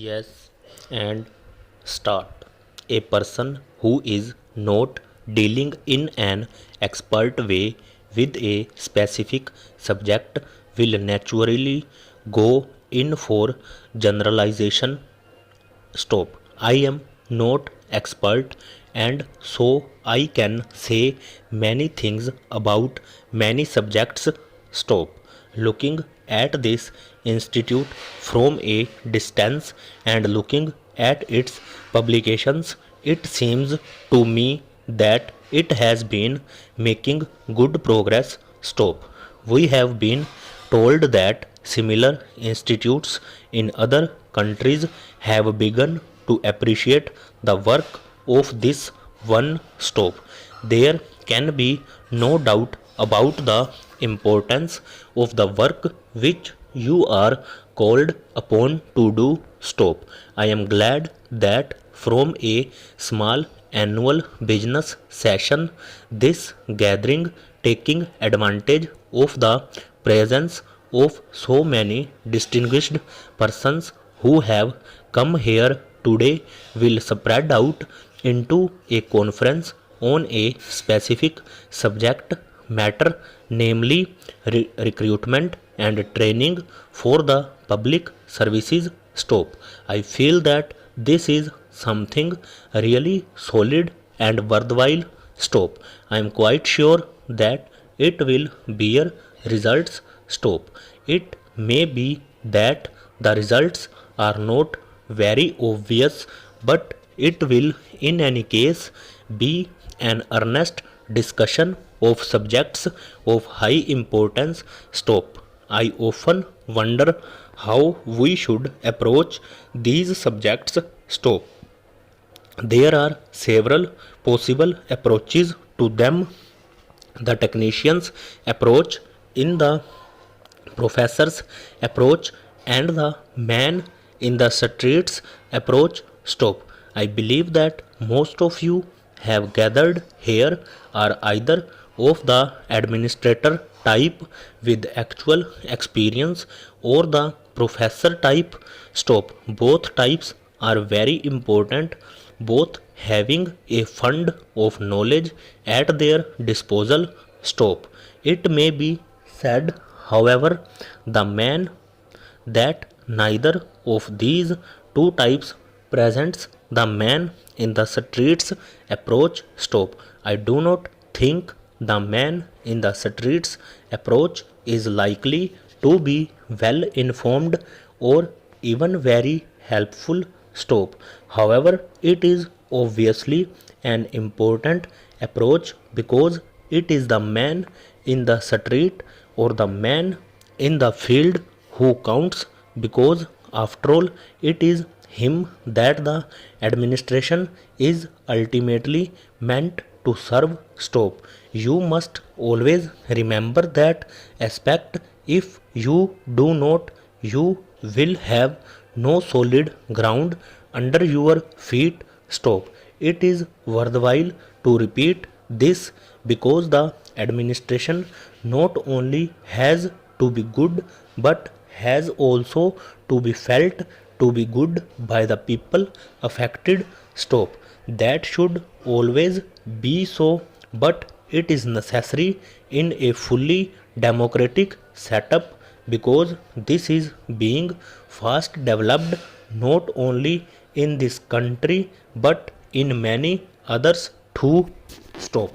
Yes, and start. A person who is not dealing in an expert way with a specific subject will naturally go in for generalization. Stop. I am not expert, and so I can say many things about many subjects. Stop. Looking at this institute from a distance and looking at its publications, it seems to me that it has been making good progress. Stop. We have been told that similar institutes in other countries have begun to appreciate the work of this one. Stop. There can be no doubt about the importance of the work which you are called upon to do. Stop. I am glad that from a small annual business session, this gathering taking advantage of the presence of so many distinguished persons who have come here today will spread out into a conference on a specific subject matter, namely recruitment and training for the public services. Stop. I feel that this is something really solid and worthwhile. Stop. I am quite sure that it will bear results. Stop. It may be that the results are not very obvious, but it will in any case be an earnest discussion of subjects of high importance. Stop. I often wonder how we should approach these subjects. Stop. There are several possible approaches to them: the technician's approach, in the professor's approach, and the man in the streets approach. Stop. I believe that most of you have gathered here are either of the administrator type with actual experience or the professor type. Stop. Both types are very important, both having a fund of knowledge at their disposal. Stop. It may be said, however, the man that neither of these two types presents the man in the streets approach. Stop. I do not think the man in the streets approach is likely to be well informed or even very helpful. Stop. However, it is obviously an important approach because it is the man in the street or the man in the field who counts, because after all it is him that the administration is ultimately meant to serve. Stop. You must always remember that aspect. If you do not, you will have no solid ground under your feet. Stop. It is worthwhile to repeat this because the administration not only has to be good but has also to be felt to be good by the people affected. Stop. That should always be so, but it is necessary in a fully democratic setup because this is being fast developed not only in this country but in many others too. Stop.